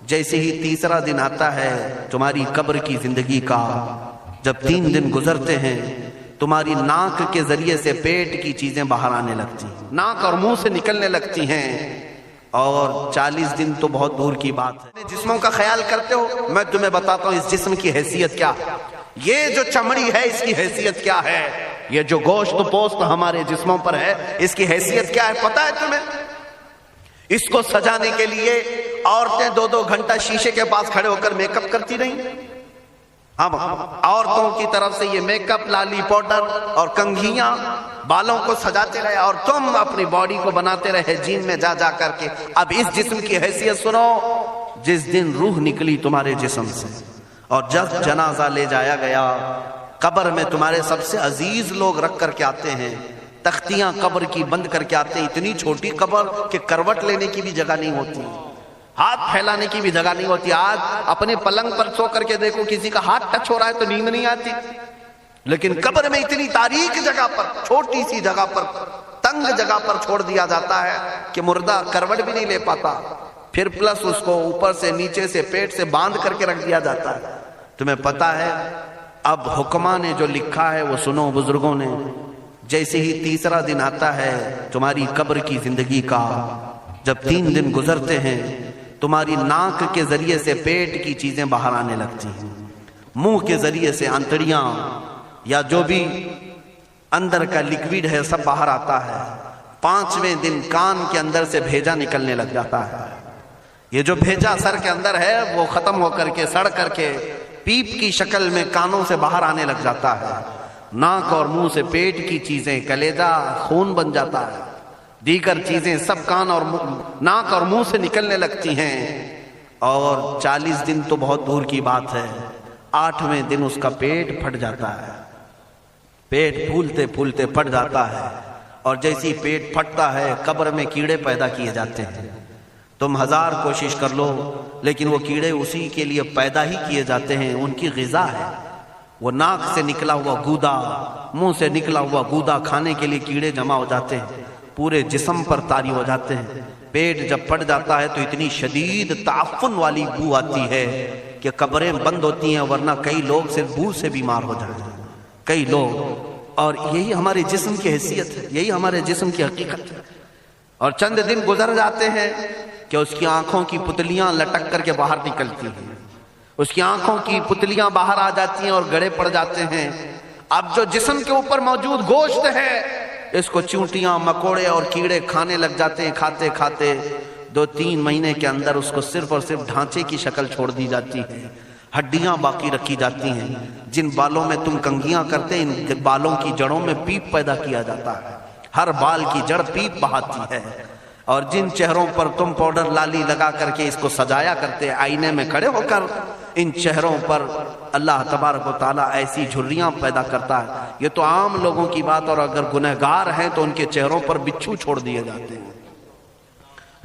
جیسے ہی تیسرا دن آتا ہے تمہاری قبر کی زندگی کا، جب 3 دن گزرتے ہیں تمہاری ناک کے ذریعے سے پیٹ کی چیزیں باہر آنے لگتی ہیں، ناک اور منہ سے نکلنے لگتی ہیں، اور 40 دن تو بہت دور کی بات ہے۔ جسموں کا خیال کرتے ہو، میں تمہیں بتاتا ہوں اس جسم کی حیثیت کیا ہے، یہ جو چمڑی ہے اس کی حیثیت کیا ہے، یہ جو گوشت پوست ہمارے جسموں پر ہے اس کی حیثیت کیا ہے پتہ ہے تمہیں؟ اس کو سجانے کے لیے عورتیں 2-2 گھنٹہ شیشے کے پاس کھڑے ہو کر میک اپ کرتی رہیں۔ اب عورتوں کی طرف سے یہ میک اپ، لالی پاؤڈر اور کنگھیاں بالوں کو سجاتے رہے، اور تم اپنی باڈی کو بناتے رہے جیم میں جا جا کر کے۔ اب اس جسم کی حیثیت سنو، جس دن روح نکلی تمہارے جسم سے اور جب جنازہ لے جایا گیا، قبر میں تمہارے سب سے عزیز لوگ رکھ کر کے آتے ہیں، تختیاں قبر کی بند کر کے آتے ہیں، اتنی چھوٹی قبر کہ کروٹ لینے کی بھی جگہ نہیں ہوتی، ہاتھ پھیلانے کی بھی جگہ نہیں ہوتی۔ آج اپنے پلنگ پر سو کر کے دیکھو، کسی کا ہاتھ ٹچ ہو رہا ہے تو نیند نہیں آتی، لیکن قبر میں اتنی تاریک جگہ پر، چھوٹی سی جگہ پر، تنگ جگہ پر چھوڑ دیا جاتا ہے کہ مردہ کروٹ بھی نہیں لے پاتا، پھر پلس اس کو اوپر سے نیچے سے پیٹ سے باندھ کر کے رکھ دیا جاتا ہے۔ تمہیں پتا ہے اب حکماں نے جو لکھا ہے وہ سنو بزرگوں نے، جیسے ہی تیسرا دن آتا ہے تمہاری قبر کی زندگی کا، جب 3 دن گزرتے ہیں تمہاری ناک کے ذریعے سے پیٹ کی چیزیں باہر آنے لگتی ہیں، منہ کے ذریعے سے انتڑیاں یا جو بھی اندر کا لکوڈ ہے سب باہر آتا ہے۔ 5ویں دن کان کے اندر سے بھیجا نکلنے لگ جاتا ہے، یہ جو بھیجا سر کے اندر ہے وہ ختم ہو کر کے سڑ کر کے پیپ کی شکل میں کانوں سے باہر آنے لگ جاتا ہے، ناک اور منہ سے پیٹ کی چیزیں، کلیجہ خون بن جاتا ہے، دیگر چیزیں سب کان اور ناک اور منہ سے نکلنے لگتی ہیں، اور 40 دن تو بہت دور کی بات ہے، 8ویں دن اس کا پیٹ پھٹ جاتا ہے، پیٹ پھولتے پھولتے پھٹ جاتا ہے، اور جیسی پیٹ پھٹتا ہے قبر میں کیڑے پیدا کیے جاتے ہیں۔ تم 1000 کوشش کر لو لیکن وہ کیڑے اسی کے لیے پیدا ہی کیے جاتے ہیں، ان کی غذا ہے، وہ ناک سے نکلا ہوا گودا، منہ سے نکلا ہوا گودا کھانے کے لیے کیڑے جمع ہو جاتے ہیں، پورے جسم پر طاری ہو جاتے ہیں۔ پیٹ جب پھٹ جاتا ہے تو اتنی شدید تعفن والی بو آتی ہے کہ قبریں بند ہوتی ہیں، ورنہ کئی لوگ صرف بو سے بیمار ہو جاتے ہیں، کئی لوگ۔ اور یہی ہمارے جسم کی حیثیت ہے، یہی ہمارے جسم کی حقیقت ہے۔ اور چند دن گزر جاتے ہیں کہ اس کی آنکھوں کی پتلیاں لٹک کر کے باہر نکلتی ہیں، اس کی آنکھوں کی پتلیاں باہر آ جاتی ہیں اور گڑے پڑ جاتے ہیں۔ اب جو جسم کے اوپر موجود گوشت ہے اس کو چونٹیاں، مکوڑے اور کیڑے کھانے لگ جاتے ہیں، کھاتے کھاتے 2-3 مہینے کے اندر اس کو صرف اور صرف ڈھانچے کی شکل چھوڑ دی جاتی ہے، ہڈیاں باقی رکھی جاتی ہیں۔ جن بالوں میں تم کنگھیاں کرتے ہیں ان بالوں کی جڑوں میں پیپ پیدا کیا جاتا ہے، ہر بال کی جڑ پیپ بہاتی ہے۔ اور جن چہروں پر تم پاؤڈر لالی لگا کر کے اس کو سجایا کرتے آئینے میں کھڑے ہو کر، ان چہروں پر اللہ تبارک و تعالیٰ ایسی جھریاں پیدا کرتا ہے۔ یہ تو عام لوگوں کی بات، اور اگر گنہگار ہیں تو ان کے چہروں پر بچھو چھوڑ دیے جاتے ہیں،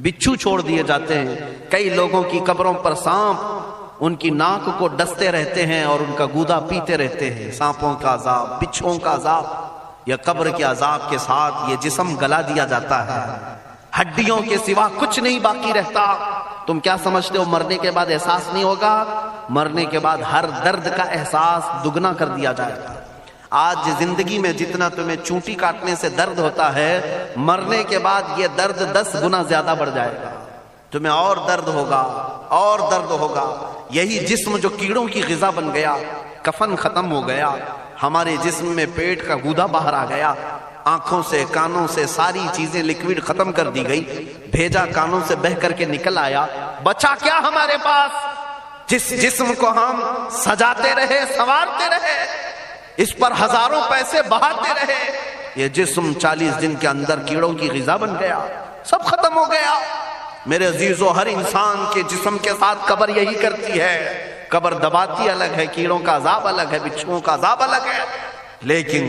بچھو چھوڑ دیے جاتے ہیں۔ کئی لوگوں کی قبروں پر سانپ ان کی ناک کو ڈستے رہتے ہیں اور ان کا گودا پیتے رہتے ہیں۔ سانپوں کا عذاب، بچھوؤں کا عذاب، یا قبر کے عذاب کے ساتھ یہ جسم گلا دیا جاتا ہے، ہڈیوں کے سوا کچھ نہیں باقی رہتا۔ تم کیا سمجھتے ہو مرنے کے بعد احساس نہیں ہوگا؟ مرنے کے بعد ہر درد کا احساس دگنا کر دیا جائے گا۔ آج زندگی میں جتنا تمہیں چونٹی کاٹنے سے درد ہوتا ہے، مرنے کے بعد یہ درد 10 گنا زیادہ بڑھ جائے گا، تمہیں اور درد ہوگا، اور درد ہوگا۔ یہی جسم جو کیڑوں کی غذا بن گیا، کفن ختم ہو گیا، ہمارے جسم میں پیٹ کا گودا باہر آ گیا، آنکھوں سے کانوں سے ساری چیزیں لکوڈ ختم کر دی گئی، بھیجا کانوں سے بہ کر کے نکل آیا، بچا کیا ہمارے پاس؟ جس جسم کو ہم سجاتے رہے، سنوارتے رہے، اس پر ہزاروں پیسے بہاتے رہے، یہ جسم 40 دن کے اندر کیڑوں کی غذا بن گیا، سب ختم ہو گیا۔ میرے عزیزو، ہر انسان کے جسم کے ساتھ قبر یہی کرتی ہے، قبر دباتی الگ ہے، کیڑوں کا عذاب الگ ہے، بچھوؤں کا عذاب الگ ہے، لیکن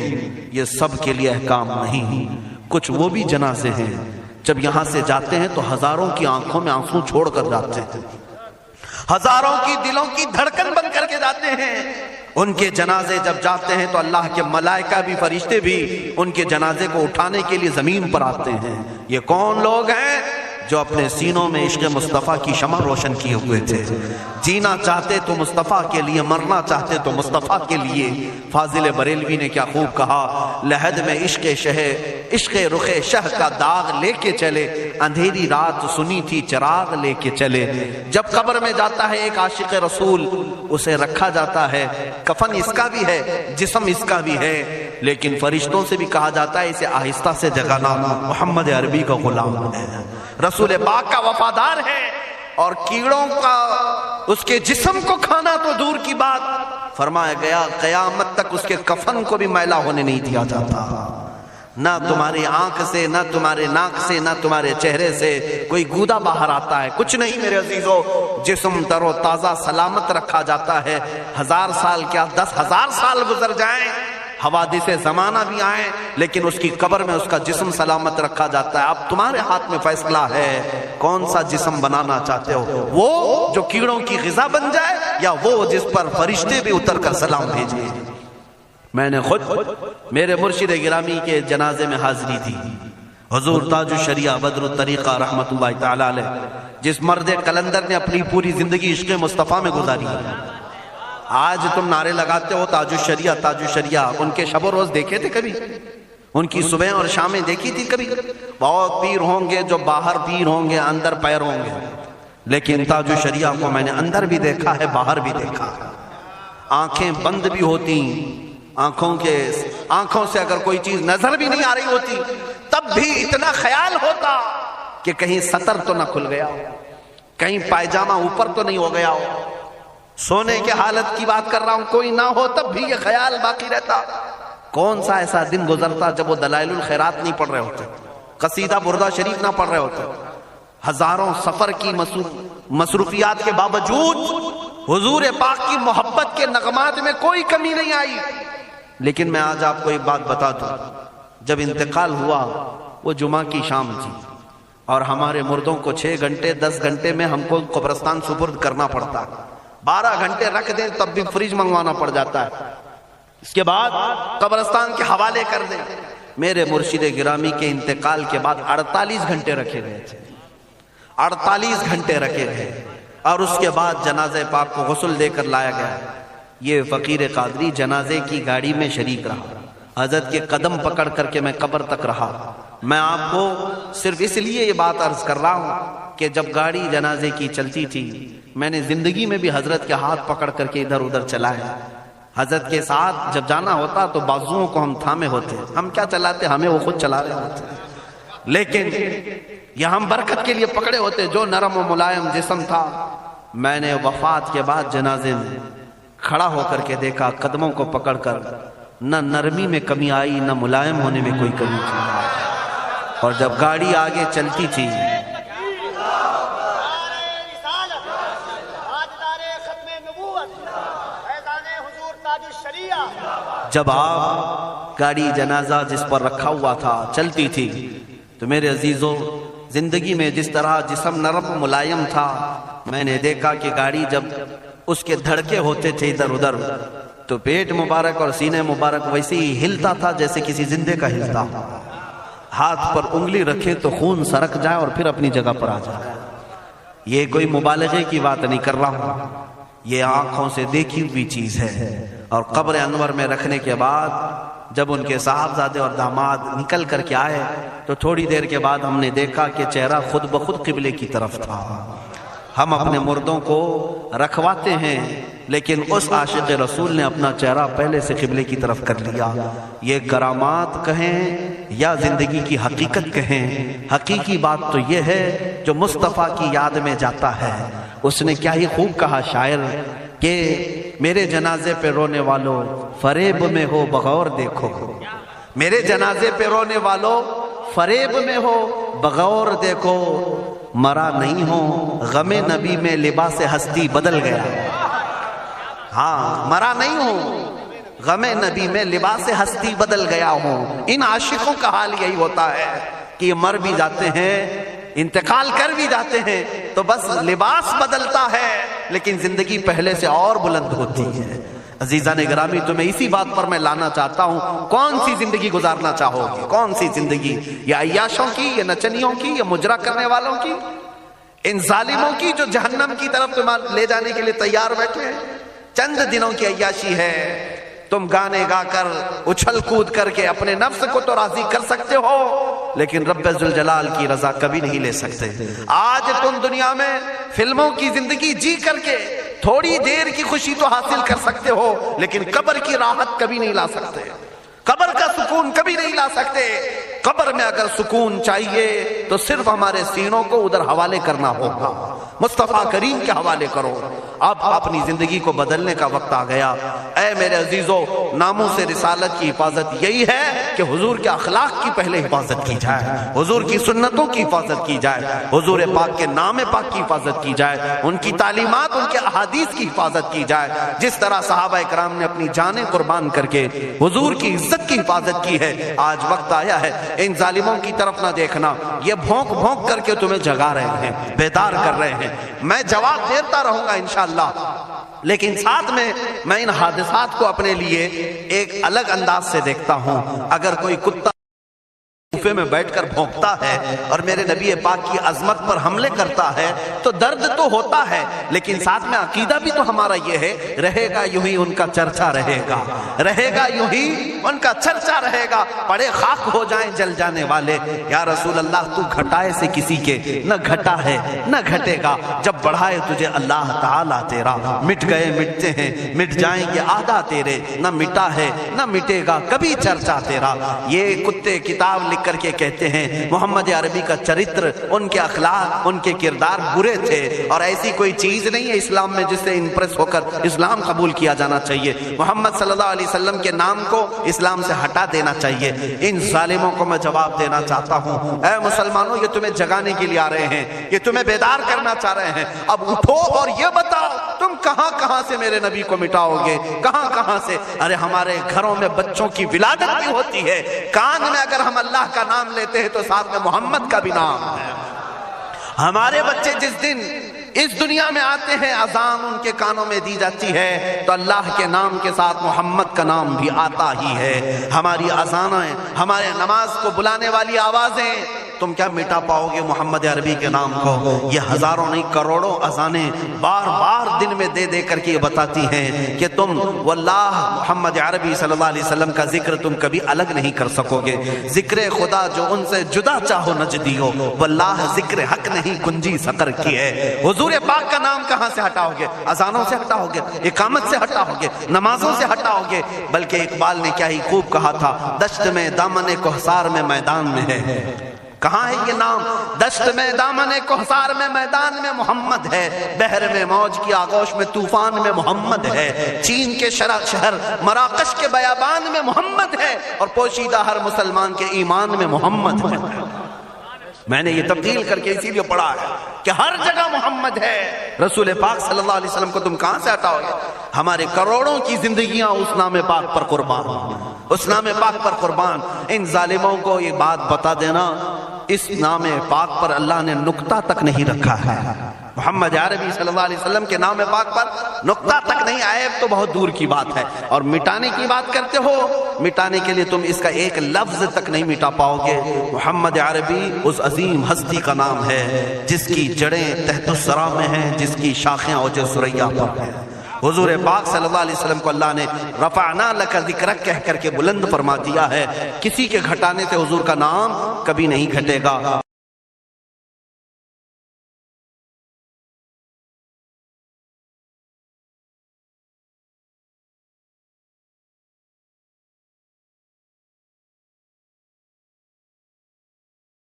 یہ سب کے لیے احکام نہیں۔ کچھ وہ بھی جنازے ہیں جب یہاں سے جاتے ہیں تو ہزاروں کی آنکھوں میں آنسو چھوڑ کر جاتے ہیں، ہزاروں کی دلوں کی دھڑکن بن کر کے جاتے ہیں۔ ان کے جنازے جب جاتے ہیں تو اللہ کے ملائکہ بھی، فرشتے بھی ان کے جنازے کو اٹھانے کے لیے زمین پر آتے ہیں۔ یہ کون لوگ ہیں؟ جو اپنے سینوں میں عشق مصطفیٰ کی شمع روشن کیے ہوئے تھے. جینا چاہتے تو مصطفیٰ کے لیے، مرنا چاہتے تو مصطفیٰ کے لیے. فاضل بریلوی نے کیا خوب کہا، لحد میں عشق رخ شہ کا داغ لے کے چلے، اندھیری رات سنی تھی چراغ لے کے چلے. جب قبر میں جاتا ہے ایک عاشق رسول، اسے رکھا جاتا ہے، کفن اس کا بھی ہے، جسم اس کا بھی ہے، لیکن فرشتوں سے بھی کہا جاتا ہے اسے آہستہ سے جگانا، محمد عربی کا غلام ہے، رسول پاک کا وفادار ہے. اور کیڑوں کا اس کے جسم کو کھانا تو دور کی بات، فرمایا گیا قیامت تک اس کے کفن کو بھی میلا ہونے نہیں دیا جاتا. نہ تمہاری آنکھ سے، نہ تمہارے ناک سے، نہ تمہارے چہرے سے کوئی گودا باہر آتا ہے، کچھ نہیں میرے عزیزو. جسم تر و تازہ سلامت رکھا جاتا ہے. 1000 سال کیا 10,000 سال گزر جائیں، حوادث زمانہ بھی آئیں، لیکن اس کی قبر میں اس کا جسم سلامت رکھا جاتا ہے. اب تمہارے ہاتھ میں فیصلہ ہے کون سا جسم بنانا چاہتے ہو، وہ جو کیڑوں کی غذا بن جائے، یا وہ جس پر فرشتے بھی اتر کر سلام بھیجیں. میں نے خود میرے مرشد گرامی کے جنازے میں حاضری تھی. حضور تاج الشریعہ بدر الطریقہ رحمت اللہ تعالی علیہ، جس مرد قلندر نے اپنی پوری زندگی عشق مصطفیٰ میں گزاری. آج تم نعرے لگاتے ہو تاج الشریعہ تاج الشریعہ، ان کے شب و روز دیکھے تھے کبھی؟ ان کی صبح اور شامیں دیکھی تھی کبھی؟ بہت پیر ہوں گے جو باہر پیر ہوں گے، اندر پیر ہوں گے، لیکن تاج الشریعہ کو میں نے اندر بھی دیکھا ہے، باہر بھی دیکھا. آنکھیں بند بھی ہوتی، آنکھوں سے اگر کوئی چیز نظر بھی نہیں آ رہی ہوتی، تب بھی اتنا خیال ہوتا کہ کہیں سطر تو نہ کھل گیا ہو، کہیں پائجامہ اوپر تو نہیں ہو گیا ہو. سونے کے حالت کی بات کر رہا ہوں، کوئی نہ ہو تب بھی یہ خیال باقی رہتا. کون سا ایسا دن گزرتا جب وہ دلائل الخیرات نہیں پڑھ رہے ہوتے، قصیدہ بردہ شریف نہ پڑھ رہے ہوتے. ہزاروں سفر کی مصروفیات کے باوجود حضور پاک کی محبت کے نغمات میں کوئی کمی نہیں آئی. لیکن میں آج آپ کو ایک بات بتا دوں، جب انتقال ہوا وہ جمعہ کی شام تھی، اور ہمارے مردوں کو 6 گھنٹے 10 گھنٹے میں ہم کو قبرستان سپرد کرنا پڑتا. 12 گھنٹے رکھ دیں تب بھی فریج منگوانا پڑ جاتا ہے، اس کے بعد قبرستان کے حوالے کر دیں. میرے مرشد گرامی کے انتقال کے بعد 48 گھنٹے رکھے گئے تھے، 48 گھنٹے رکھے گئے، اور اس کے بعد جنازہ پاک کو غسل دے کر لایا گیا. یہ فقیر قادری جنازے کی گاڑی میں شریک رہا، حضرت کے قدم پکڑ کر کے میں قبر تک رہا. میں آپ کو صرف اس لیے یہ بات عرض کر رہا ہوں کہ جب گاڑی جنازے کی چلتی تھی، میں نے زندگی میں بھی حضرت کے ہاتھ پکڑ کر کے ادھر ادھر چلائے. حضرت کے ساتھ جب جانا ہوتا تو بازوؤں کو ہم تھامے ہوتے، ہم کیا چلاتے، ہمیں وہ خود چلا رہے ہوتے، لیکن یہ ہم برکت کے لیے پکڑے ہوتے. جو نرم و ملائم جسم تھا، میں نے وفات کے بعد جنازے میں کھڑا ہو کر کے دیکھا، قدموں کو پکڑ کر، نہ نرمی میں کمی آئی، نہ ملائم ہونے میں کوئی کمی تھی. اور جب گاڑی آگے چلتی تھی، جب آپ گاڑی جنازہ جس پر رکھا ہوا تھا چلتی تھی، تو میرے عزیزوں زندگی میں جس طرح جسم نرم ملائم تھا، میں نے دیکھا کہ گاڑی جب اس کے دھڑکے ہوتے تھے ادھر ادھر، تو پیٹ مبارک اور سینے مبارک ویسے ہی ہلتا تھا جیسے کسی زندے کا ہلتا. ہاتھ پر انگلی رکھے تو خون سرک جائے اور پھر اپنی جگہ پر آ جائے. یہ کوئی مبالغے کی بات نہیں کر رہا ہوں، یہ آنکھوں سے دیکھی ہوئی چیز ہے. اور قبر انور میں رکھنے کے بعد جب ان کے صاحبزادے اور داماد نکل کر کے آئے، تو تھوڑی دیر کے بعد ہم نے دیکھا کہ چہرہ خود بخود قبلے کی طرف تھا. ہم اپنے مردوں کو رکھواتے ہیں، لیکن اس عاشق رسول نے اپنا چہرہ پہلے سے قبلے کی طرف کر لیا. یہ کرامات کہیں یا زندگی کی حقیقت کہیں، حقیقی بات تو یہ ہے جو مصطفیٰ کی یاد میں جاتا ہے. اس نے کیا ہی خوب کہا شاعر کہ میرے جنازے پہ رونے والوں فریب میں ہو بغور دیکھو، میرے جنازے پہ رونے والوں فریب میں ہو بغور دیکھو، مرا نہیں ہو غم نبی میں لباس ہستی بدل گیا. ہاں، مرا نہیں ہوں، غم نبی میں لباس ہستی بدل گیا ہوں. ان عاشقوں کا حال یہی ہوتا ہے کہ یہ مر بھی جاتے ہیں، انتقال کر بھی جاتے ہیں، تو بس لباس بدلتا ہے، لیکن زندگی پہلے سے اور بلند ہوتی ہے. عزیزان گرامی تمہیں اسی بات پر میں لانا چاہتا ہوں، کون سی زندگی گزارنا چاہو گے؟ کون سی زندگی؟ یا عیاشوں کی، یا نچنیوں کی، یا مجرا کرنے والوں کی، ان ظالموں کی جو جہنم کی طرف تمہیں لے جانے کے لیے تیار بیٹھے ہیں؟ چند دنوں کی عیاشی ہے، تم گانے گا کر اچھل کود کر کے اپنے نفس کو تو راضی کر سکتے ہو، لیکن رب ذوالجلال کی رضا کبھی نہیں لے سکتے۔ آج تم دنیا میں فلموں کی زندگی جی کر کے تھوڑی دیر کی خوشی تو حاصل کر سکتے ہو، لیکن قبر کی راحت کبھی نہیں لا سکتے، قبر کا سکون کبھی نہیں لا سکتے۔ قبر میں اگر سکون چاہیے تو صرف ہمارے سینوں کو ادھر حوالے کرنا ہوگا، مصطفیٰ کریم کے حوالے کرو۔ اب اپنی زندگی کو بدلنے کا وقت آ گیا۔ اے میرے عزیزو، ناموس رسالت کی حفاظت یہی ہے کہ حضور کے اخلاق کی پہلے حفاظت کی جائے، حضور کی سنتوں کی حفاظت کی جائے، حضور پاک کے نام پاک کی حفاظت کی جائے، ان کی تعلیمات، ان کے احادیث کی حفاظت کی جائے۔ جس طرح صحابہ کرام نے اپنی جانیں قربان کر کے حضور کی عزت کی حفاظت کی ہے، آج وقت آیا ہے ان ظالموں کی طرف نہ دیکھنا، یہ بھونک بھونک کر کے تمہیں جگا رہے ہیں، بیدار کر رہے ہیں۔ میں جواب دیتا رہوں گا انشاءاللہ، لیکن ساتھ میں ان حادثات کو اپنے لیے ایک الگ انداز سے دیکھتا ہوں۔ اگر کوئی کتا کوفے میں بیٹھ کر بھونکتا ہے اور میرے نبی پاک کی عظمت پر حملے کرتا ہے تو درد تو ہوتا ہے، لیکن ساتھ میں عقیدہ بھی تو ہمارا یہ ہے، رہے گا یوں ہی ان کا چرچا رہے گا، رہے گا یوں ہی ان کا چرچا رہے گا، پڑے خاک ہو جائیں جل جانے والے۔ یا رسول اللہ تو گھٹائے سے کسی کے نہ گھٹا ہے نہ گھٹے گا، جب بڑھائے تجھے اللہ تعالیٰ تیرا، مٹ گئے مٹتے ہیں مٹ جائیں گے آدھا تیرے، نہ مٹا ہے نہ مٹے گا کبھی چرچا تیرا۔ یہ کتے کتاب لکھ کر کے کہتے ہیں محمد عربی کا چرتر، ان کے اخلاق، ان کے کردار برے تھے، اور ایسی کوئی چیز نہیں ہے اسلام میں جس سے امپریس ہو کر اسلام قبول کیا جانا چاہیے۔ محمد صلی اللہ علیہ وسلم کے نام کو اسلام سے ہٹا دینا چاہیے۔ ان ظالموں کو میں جواب دینا چاہتا ہوں، اے مسلمانوں، یہ تمہیں جگانے کے لیے آ رہے ہیں، یہ تمہیں بیدار کرنا چاہ رہے ہیں۔ اب اٹھو اور یہ بتاؤ تم کہاں کہاں سے میرے نبی کو مٹاؤ گے، کہاں کہاں سے؟ ارے ہمارے گھروں میں بچوں کی ولادت بھی ہوتی ہے، کان میں اگر ہم اللہ کا نام لیتے ہیں تو ساتھ میں محمد کا بھی نام ہے۔ ہمارے بچے جس دن اس دنیا میں آتے ہیں، اذان ان کے کانوں میں دی جاتی ہے تو اللہ کے نام کے ساتھ محمد کا نام بھی آتا ہی ہے۔ ہماری اذانیں، ہمارے نماز کو بلانے والی آوازیں، تم کیا مٹا پاؤ گے محمد عربی کے نام کو؟ یہ ہزاروں نہیں کروڑوں اذانیں بار بار دن میں دے دے کر کے یہ بتاتی ہیں کہ تم واللہ محمد عربی صلی اللہ علیہ وسلم کا ذکر تم کبھی الگ نہیں کر سکو گے۔ ذکر خدا جو ان سے جدا چاہو نجدی ہو، واللہ ذکر حق نہیں کنجی سقر کی ہے۔ حضور پاک کا نام کہاں سے ہٹاؤ گے؟ اذانوں سے ہٹاؤ گے، اقامت سے ہٹاؤ گے، نمازوں سے ہٹاؤ گے؟ بلکہ اقبال نے کیا ہی خوب کہا تھا، دشت میں دامن کوہسار میں میدان میں ہے۔ کہاں ہے یہ نام؟ دشت میں دامن کوہسار میں میدان میں محمد ہے، بحر میں موج کی آغوش میں طوفان میں محمد ہے، چین کے شہر مراکش کے بیابان میں محمد ہے، اور پوشیدہ ہر مسلمان کے ایمان میں محمد ہے۔ میں نے یہ تبدیل کر کے اسی لیے پڑھا ہے کہ ہر جگہ محمد ہے۔ رسول پاک صلی اللہ علیہ وسلم کو تم کہاں سے ہٹاؤ گے؟ ہمارے کروڑوں کی زندگیاں اس نام پاک پر قربان، اس نام پاک پر قربان۔ ان ظالموں کو یہ بات بتا دینا، اس نام پاک پر اللہ نے نقطہ تک نہیں رکھا ہے۔ محمد عربی صلی اللہ علیہ وسلم کے نام پاک پر نقطہ تک نہیں، عیب تو بہت دور کی بات ہے۔ اور مٹانے کی بات کرتے ہو، مٹانے کے لیے تم اس کا ایک لفظ تک نہیں مٹا پاؤ گے۔ محمد عربی اس عظیم ہستی کا نام ہے جس کی جڑیں تحت الثری میں ہیں، جس کی شاخیں اوج ثریا پر ہیں۔ حضور پاک صلی اللہ علیہ وسلم کو اللہ نے رفعنا لک ذکرک کہہ کر کے بلند فرما دیا ہے۔ کسی کے گھٹانے سے حضور کا نام کبھی نہیں گھٹے گا۔